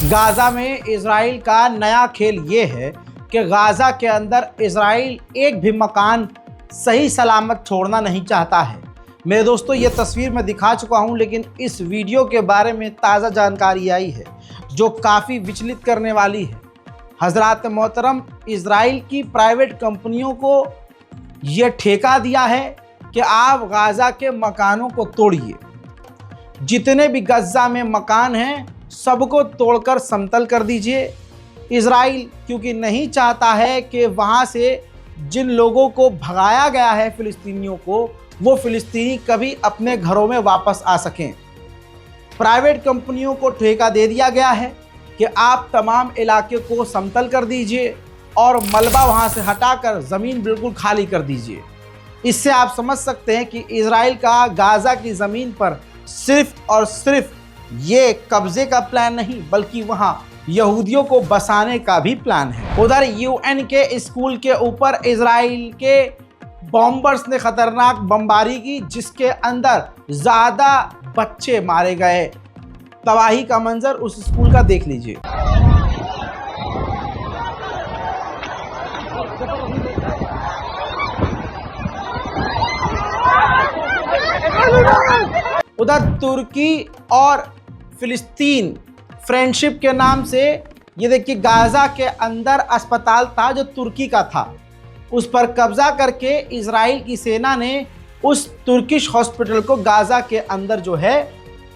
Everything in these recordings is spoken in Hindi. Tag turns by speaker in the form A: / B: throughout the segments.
A: गाज़ा में इजराइल का नया खेल ये है कि गाज़ा के अंदर इजराइल एक भी मकान सही सलामत छोड़ना नहीं चाहता है। मेरे दोस्तों, ये तस्वीर मैं दिखा चुका हूँ, लेकिन इस वीडियो के बारे में ताज़ा जानकारी आई है जो काफ़ी विचलित करने वाली है। हज़रात मोहतरम, इजराइल की प्राइवेट कंपनियों को ये ठेका दिया है कि आप गाज़ा के मकानों को तोड़िए। जितने भी गज़ा में मकान हैं सबको तोड़कर समतल कर दीजिए। इजराइल क्योंकि नहीं चाहता है कि वहाँ से जिन लोगों को भगाया गया है फ़िलिस्तीनियों को, वो फ़िलिस्तीनी कभी अपने घरों में वापस आ सकें। प्राइवेट कंपनियों को ठेका दे दिया गया है कि आप तमाम इलाके को समतल कर दीजिए और मलबा वहाँ से हटाकर ज़मीन बिल्कुल खाली कर दीजिए। इससे आप समझ सकते हैं कि इजराइल का गाज़ा की ज़मीन पर सिर्फ और सिर्फ ये कब्ज़े का प्लान नहीं, बल्कि वहाँ यहूदियों को बसाने का भी प्लान है। उधर यूएन के स्कूल के ऊपर इजराइल के बॉम्बर्स ने खतरनाक बमबारी की, जिसके अंदर ज़्यादा बच्चे मारे गए। तबाही का मंजर उस स्कूल का देख लीजिए। उधर तुर्की और फिलिस्तीन फ्रेंडशिप के नाम से ये देखिए, गाज़ा के अंदर अस्पताल था जो तुर्की का था, उस पर कब्जा करके इजराइल की सेना ने उस तुर्किश हॉस्पिटल को गाज़ा के अंदर जो है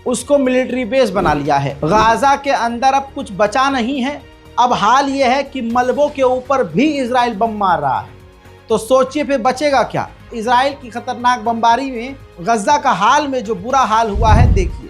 A: उसको मिलिट्री बेस बना लिया है। गाज़ा के अंदर अब कुछ बचा नहीं है। अब हाल ये है कि मलबों के ऊपर भी इजराइल बम मार रहा है, तो सोचिए फिर बचेगा क्या। इजराइल की खतरनाक बमबारी में गज़ा का हाल में जो बुरा हाल हुआ है, देखिए।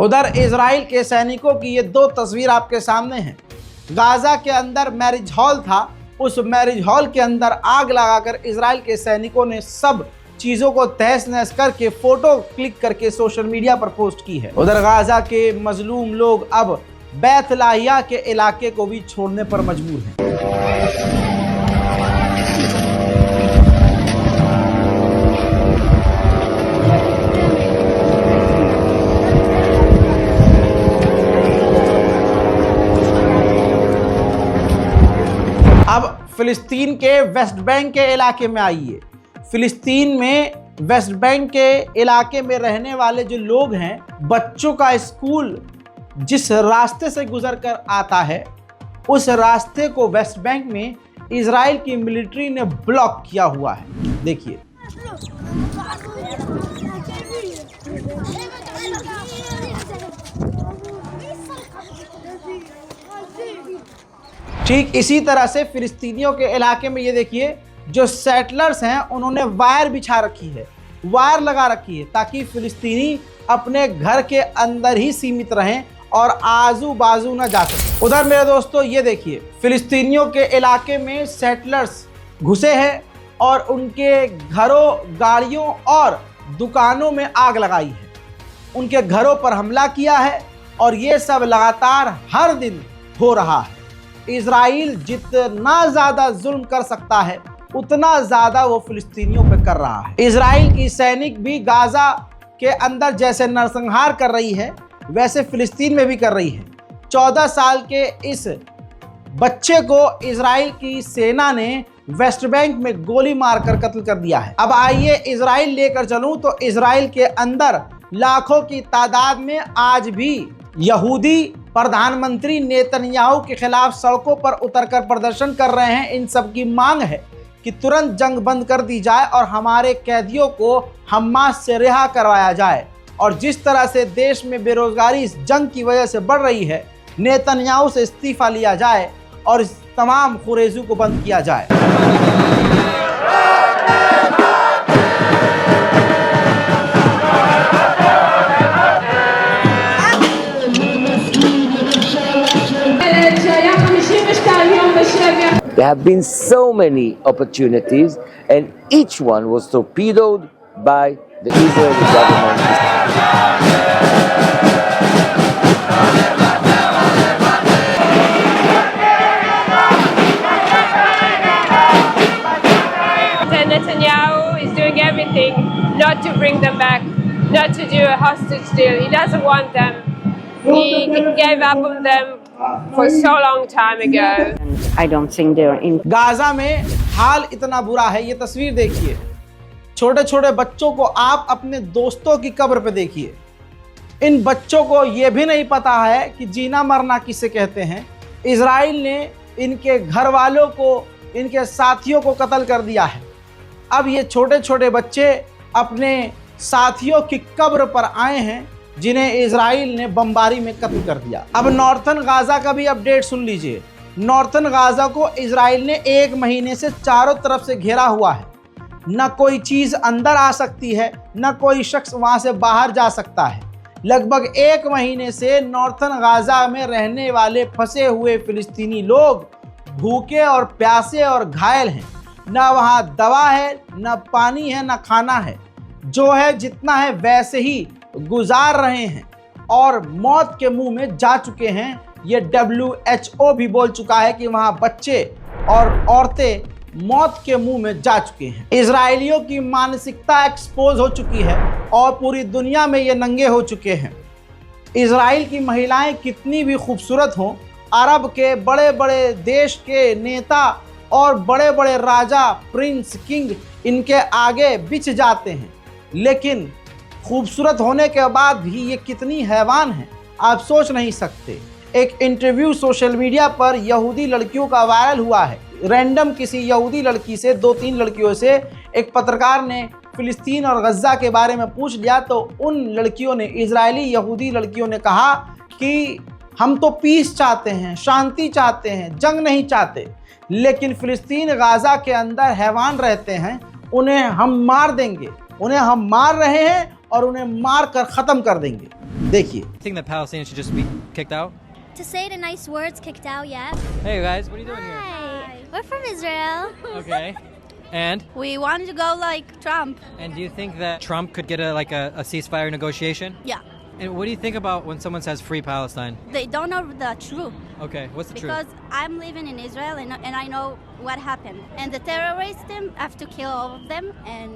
A: उधर इजराइल के सैनिकों की ये दो तस्वीर आपके सामने हैं। गाज़ा के अंदर मैरिज हॉल था, उस मैरिज हॉल के अंदर आग लगाकर इजराइल के सैनिकों ने सब चीज़ों को तहस नहस करके फ़ोटो क्लिक करके सोशल मीडिया पर पोस्ट की है। उधर गाज़ा के मजलूम लोग अब बैत लाहिया के इलाके को भी छोड़ने पर मजबूर हैं। अब फिलिस्तीन के वेस्ट बैंक के इलाके में आइए। फिलिस्तीन में वेस्ट बैंक के इलाके में रहने वाले जो लोग हैं, बच्चों का स्कूल जिस रास्ते से गुजर कर आता है, उस रास्ते को वेस्ट बैंक में इजराइल की मिलिट्री ने ब्लॉक किया हुआ है। देखिए, ठीक इसी तरह से फिलिस्तीनियों के इलाके में ये देखिए, जो सेटलर्स हैं उन्होंने वायर बिछा रखी है, वायर लगा रखी है, ताकि फिलिस्तीनी अपने घर के अंदर ही सीमित रहें और आजू बाजू ना जा सके। उधर मेरे दोस्तों ये देखिए, फिलिस्तीनियों के इलाके में सेटलर्स घुसे हैं और उनके घरों, गाड़ियों और दुकानों में आग लगाई है, उनके घरों पर हमला किया है, और ये सब लगातार हर दिन हो रहा है। इजराइल जितना ज़्यादा जुल्म कर सकता है, उतना ज़्यादा वो फिलिस्तीनियों पर कर रहा है। इजराइल की सैनिक भी गाज़ा के अंदर जैसे नरसंहार कर रही है, वैसे फिलिस्तीन में भी कर रही है। 14 साल के इस बच्चे को इजराइल की सेना ने वेस्ट बैंक में गोली मारकर कत्ल कर दिया है। अब आइए इजराइल लेकर चलूं तो इजराइल के अंदर लाखों की तादाद में आज भी यहूदी प्रधानमंत्री नेतन्याहू के खिलाफ सड़कों पर उतरकर प्रदर्शन कर रहे हैं। इन सब की मांग है कि तुरंत जंग बंद कर दी जाए और हमारे कैदियों को हमास से रिहा करवाया जाए। और जिस तरह से देश में बेरोजगारी इस जंग की वजह से बढ़ रही है, नेतन्याहू से इस्तीफा लिया जाए और इस तमाम खुरेजू को बंद किया जाए।
B: There have been so many opportunities, and each one was torpedoed by the Israeli government.
C: Netanyahu is doing everything not to bring them back, not to do a hostage deal. He doesn't want them. He gave up on them for so long time ago.
D: I don't think they're in.
A: Gaza में हाल इतना बुरा है, ये तस्वीर देखिए। छोटे छोटे बच्चों को आप अपने दोस्तों की कब्र पे देखिए। इन बच्चों को ये भी नहीं पता है कि जीना मरना किसे कहते हैं। इजराइल ने इनके घर वालों को, इनके साथियों को कत्ल कर दिया है। अब ये छोटे छोटे बच्चे अपने साथियों की कब्र पर आए हैं जिन्हें इजराइल ने बमबारी में कत्ल कर दिया। अब नॉर्थन गाजा का भी अपडेट सुन लीजिए। नॉर्थन गाजा को इजराइल ने 1 महीने से चारों तरफ से घेरा हुआ है। न कोई चीज़ अंदर आ सकती है, न कोई शख्स वहाँ से बाहर जा सकता है। लगभग 1 महीने से नॉर्थन गाजा में रहने वाले फंसे हुए फिलिस्तीनी लोग भूखे और प्यासे और घायल हैं। ना वहाँ दवा है, ना पानी है, ना खाना है। जो है जितना है वैसे ही गुजार रहे हैं और मौत के मुंह में जा चुके हैं। ये WHO भी बोल चुका है कि वहाँ बच्चे और औरतें मौत के मुंह में जा चुके हैं। इजरायलियों की मानसिकता एक्सपोज हो चुकी है और पूरी दुनिया में ये नंगे हो चुके हैं। इजराइल की महिलाएं कितनी भी खूबसूरत हों, अरब के बड़े बड़े देश के नेता और बड़े बड़े राजा, प्रिंस, किंग इनके आगे बिछ जाते हैं। लेकिन खूबसूरत होने के बाद भी ये कितनी हैवान है, आप सोच नहीं सकते। एक इंटरव्यू सोशल मीडिया पर यहूदी लड़कियों का वायरल हुआ है। रैंडम किसी यहूदी लड़की से, 2-3 लड़कियों से एक पत्रकार ने फिलिस्तीन और गज़ा के बारे में पूछ लिया तो उन लड़कियों ने, इजरायली यहूदी लड़कियों ने कहा कि हम तो पीस चाहते हैं, शांति चाहते हैं, जंग नहीं चाहते, लेकिन फिलिस्तीन गाजा के अंदर हैवान रहते हैं, उन्हें हम मार देंगे, उन्हें हम मार रहे हैं और उन्हें मार कर ख़त्म कर देंगे। देखिए।
E: Think that Palestinians should just be kicked out?
F: To say the nice words, kicked out, yeah.
E: Hey guys, what are you doing here?
F: Hi. We're from Israel.
E: Okay. And
F: We wanted to go like Trump.
E: do you think that Trump could get a ceasefire negotiation?
F: Yeah.
E: And what do you think about when someone says free Palestine?
F: They don't know the truth.
E: Okay, what's the
F: Because
E: truth?
F: I'm living in Israel and I know what happened. And the terrorists them have to kill all of them and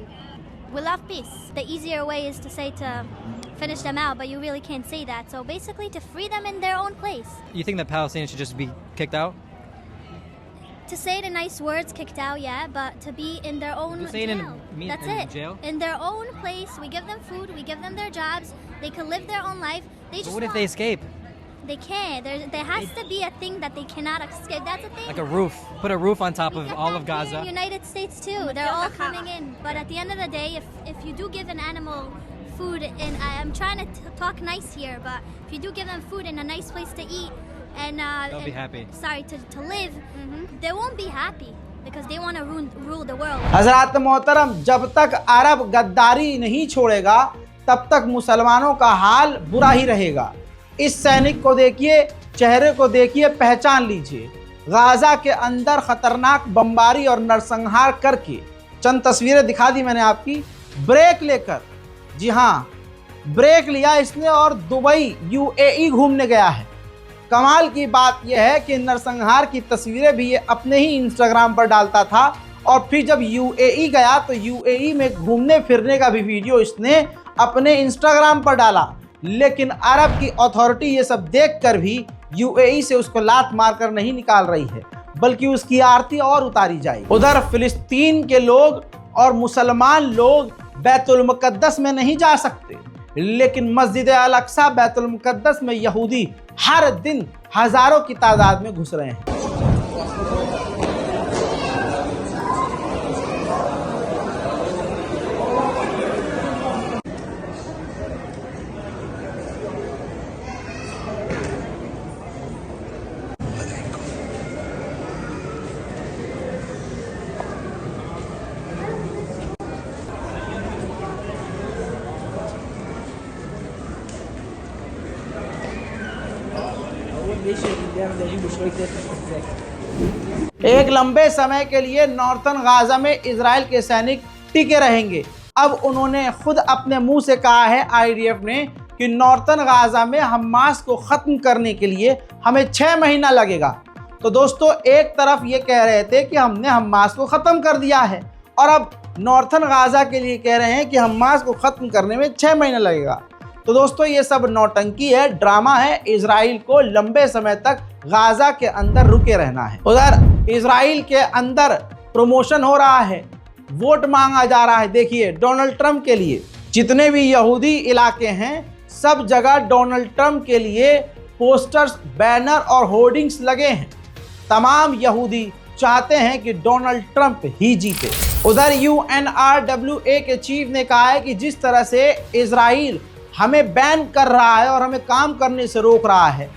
F: we'll have peace. The easier way is to say to finish them out, but you really can't say that. So basically to free them in their own place.
E: You think that Palestinians should just be kicked out?
F: To say the nice words, kicked out, yeah, but to be in their own
E: Just saying in-
F: jail.
E: mean
F: That's
E: in
F: it.
E: jail?
F: In their own place, we give them food, we give them their jobs, they can live their own life. They
E: But
F: just
E: what if
F: want-
E: they escape?
F: They can't. There has to be a thing that they cannot escape. That's the thing.
E: Like a roof. Put a roof on top
F: We
E: of
F: get
E: all
F: that
E: of
F: here
E: Gaza.
F: in United States too. They're all coming in. But at the end of the day, if you do give an animal food, and I'm trying to talk nice here, but if you do give them food and a nice place to eat, and
E: They'll be
F: and-
E: happy.
F: Sorry, to live, they won't be happy because they want to rule the world.
A: हजरात मोहतरम, जब तक अरब गद्दारी नहीं छोड़ेगा तब तक मुसलमानों का हाल बुरा ही रहेगा। इस सैनिक को देखिए, चेहरे को देखिए, पहचान लीजिए। गाजा के अंदर खतरनाक बमबारी और नरसंहार करके चंद तस्वीरें दिखा दी मैंने आपकी। ब्रेक लेकर, जी हाँ, ब्रेक लिया इसने और दुबई UAE घूमने गया है। कमाल की बात यह है कि नरसंहार की तस्वीरें भी ये अपने ही इंस्टाग्राम पर डालता था और फिर जब UAE गया तो UAE में घूमने फिरने का भी वीडियो इसने अपने इंस्टाग्राम पर डाला। लेकिन अरब की अथॉरिटी ये सब देखकर भी UAE से उसको लात मारकर नहीं निकाल रही है, बल्कि उसकी आरती और उतारी जाएगी। उधर फिलिस्तीन के लोग और मुसलमान लोग बैतुल मुकद्दस में नहीं जा सकते, लेकिन मस्जिद अल अक्सा बैतुल मुकद्दस में यहूदी हर दिन हजारों की तादाद में घुस रहे हैं। एक लंबे समय के लिए नॉर्थन गाजा में इजराइल के सैनिक टिके रहेंगे। अब उन्होंने खुद अपने मुंह से कहा है आईडीएफ ने कि नॉर्थन गाजा में हमास को खत्म करने के लिए हमें 6 महीना लगेगा। तो दोस्तों, एक तरफ ये कह रहे थे कि हमने हमास को ख़त्म कर दिया है और अब नॉर्थन गाजा के लिए कह रहे हैं कि हमास को ख़त्म करने में 6 महीना लगेगा। तो दोस्तों, ये सब नौटंकी है, ड्रामा है। इजराइल को लंबे समय तक गाजा के अंदर रुके रहना है। उधर इजराइल के अंदर प्रमोशन हो रहा है, वोट मांगा जा रहा है। देखिए, डोनाल्ड ट्रंप के लिए जितने भी यहूदी इलाके हैं, सब जगह डोनाल्ड ट्रंप के लिए पोस्टर्स, बैनर और होर्डिंग्स लगे हैं। तमाम यहूदी चाहते हैं कि डोनाल्ड ट्रंप ही जीते। उधर UNRWA के चीफ ने कहा है कि जिस तरह से इजराइल हमें बैन कर रहा है और हमें काम करने से रोक रहा है,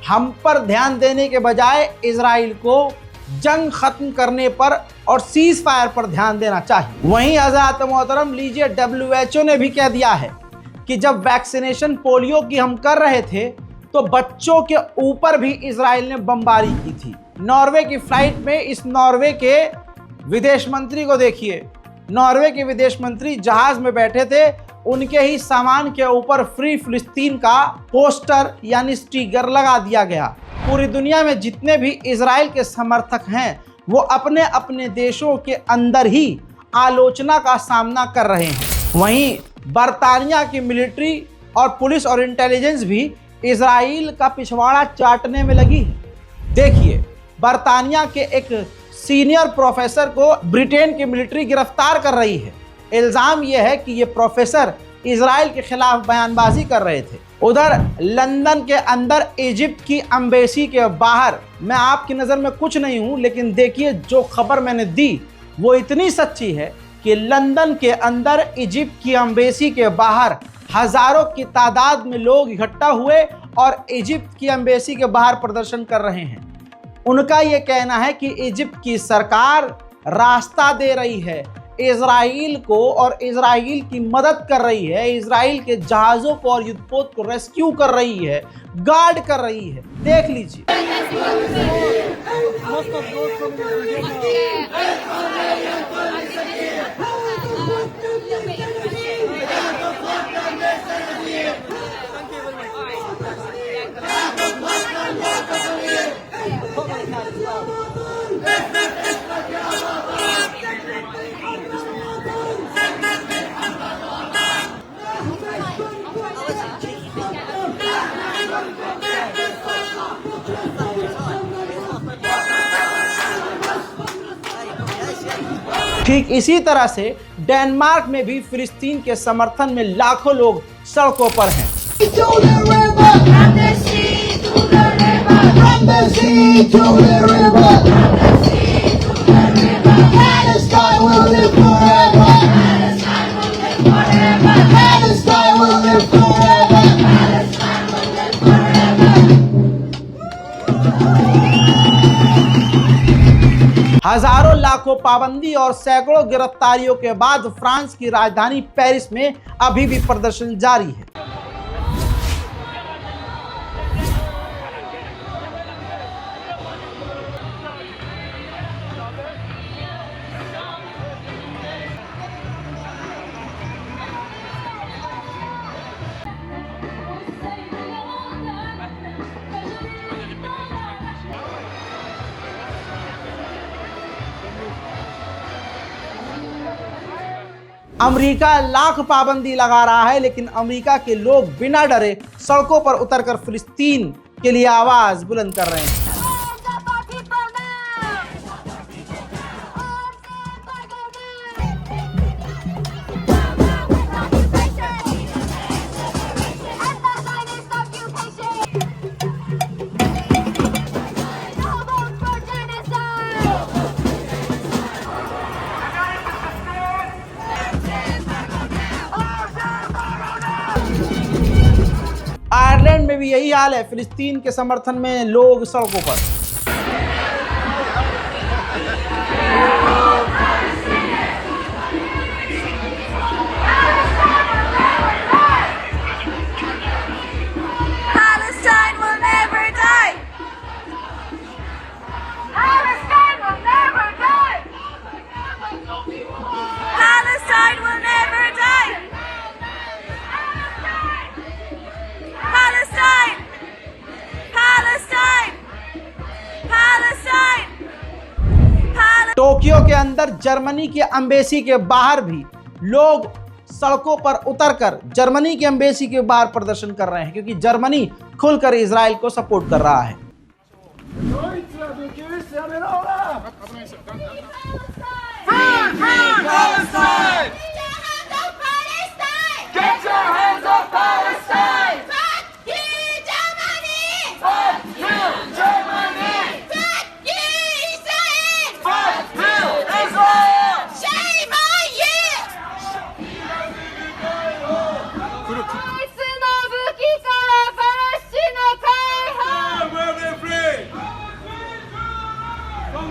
A: हम पर ध्यान देने के बजाय इजराइल को जंग खत्म करने पर और सीज फायर पर ध्यान देना चाहिए। वहीं हज़रत मोहतरम लीजिए, WHO ने भी कह दिया है कि जब वैक्सीनेशन पोलियो की हम कर रहे थे तो बच्चों के ऊपर भी इजराइल ने बमबारी की थी। नॉर्वे की फ्लाइट में इस नॉर्वे के विदेश मंत्री को देखिए, नॉर्वे के विदेश मंत्री जहाज में बैठे थे, उनके ही सामान के ऊपर फ्री फिलिस्तीन का पोस्टर यानी स्टिकर लगा दिया गया। पूरी दुनिया में जितने भी इजराइल के समर्थक हैं, वो अपने अपने देशों के अंदर ही आलोचना का सामना कर रहे हैं। वहीं बरतानिया की मिलिट्री और पुलिस और इंटेलिजेंस भी इजराइल का पिछवाड़ा चाटने में लगी है। देखिए, बरतानिया के एक सीनियर प्रोफेसर को ब्रिटेन की मिलिट्री गिरफ्तार कर रही है। इल्ज़ाम यह है कि ये प्रोफेसर इजराइल के खिलाफ बयानबाजी कर रहे थे। उधर लंदन के अंदर इजिप्ट की एम्बेसी के बाहर, मैं आपकी नज़र में कुछ नहीं हूँ, लेकिन देखिए जो खबर मैंने दी वो इतनी सच्ची है कि लंदन के अंदर इजिप्ट की एम्बेसी के बाहर हज़ारों की तादाद में लोग इकट्ठा हुए और इजिप्ट की एम्बेसी के बाहर प्रदर्शन कर रहे हैं। उनका ये कहना है कि इजिप्ट की सरकार रास्ता दे रही है इजराइल को और इजराइल की मदद कर रही है, इजराइल के जहाज़ों को और युद्धपोत को रेस्क्यू कर रही है, गार्ड कर रही है। देख लीजिए। ठीक इसी तरह से डेनमार्क में भी फिलिस्तीन के समर्थन में लाखों लोग सड़कों पर हैं। हजारों लाखों पाबंदी और सैकड़ों गिरफ्तारियों के बाद फ्रांस की राजधानी पेरिस में अभी भी प्रदर्शन जारी है। अमेरिका लाख पाबंदी लगा रहा है, लेकिन अमेरिका के लोग बिना डरे सड़कों पर उतरकर फिलिस्तीन के लिए आवाज बुलंद कर रहे हैं। आयरलैंड में भी यही हाल है, फिलिस्तीन के समर्थन में लोग सड़कों पर।
G: Palestine will never die.
A: उधर जर्मनी के एम्बेसी के बाहर भी लोग सड़कों पर उतरकर जर्मनी के एम्बेसी के बाहर प्रदर्शन कर रहे हैं, क्योंकि जर्मनी खुलकर इजराइल को सपोर्ट कर रहा है।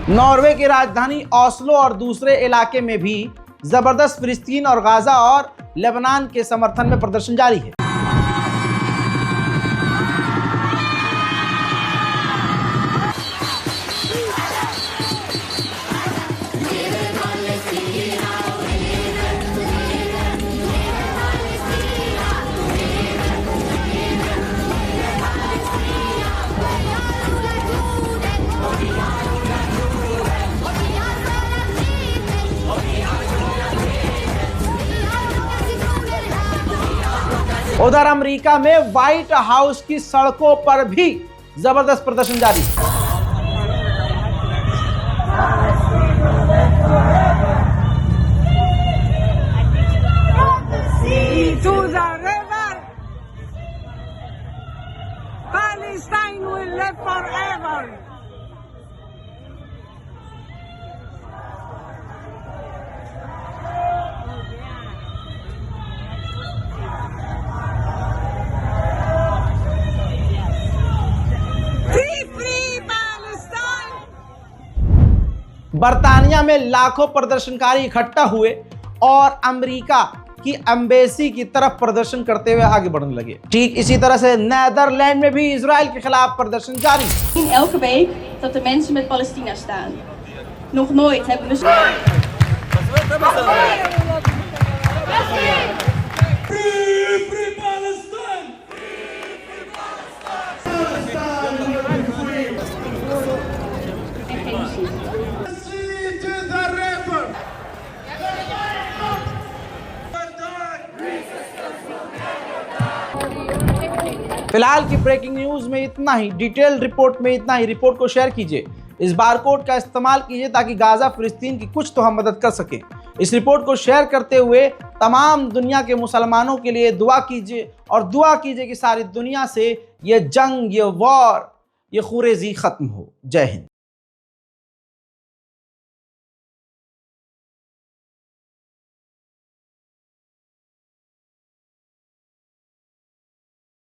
A: नॉर्वे की राजधानी ओस्लो और दूसरे इलाके में भी जबरदस्त फिलिस्तीन और गाजा और लेबनान के समर्थन में प्रदर्शन जारी है। उधर अमेरिका में व्हाइट हाउस की सड़कों पर भी जबरदस्त प्रदर्शन जारी है।
G: To the river, Palestine will live forever.
A: बर्तानिया में लाखों प्रदर्शनकारी इकट्ठा हुए और अमेरिका की एम्बेसी की तरफ प्रदर्शन करते हुए आगे बढ़ने लगे। ठीक इसी तरह से नीदरलैंड में भी इजराइल के खिलाफ प्रदर्शन जारी।
H: Elke week dat de mensen met Palestina staan. Nog nooit hebben we
A: फिलहाल की ब्रेकिंग न्यूज में इतना ही। डिटेल रिपोर्ट में इतना ही। रिपोर्ट को शेयर कीजिए, इस बारकोड का इस्तेमाल कीजिए ताकि गाजा फिलिस्तीन की कुछ तो हम मदद कर सकें। इस रिपोर्ट को शेयर करते हुए तमाम दुनिया के मुसलमानों के लिए दुआ कीजिए और दुआ कीजिए कि सारी दुनिया से ये जंग, ये वॉर, ये खुरेजी खत्म हो। जय हिंद।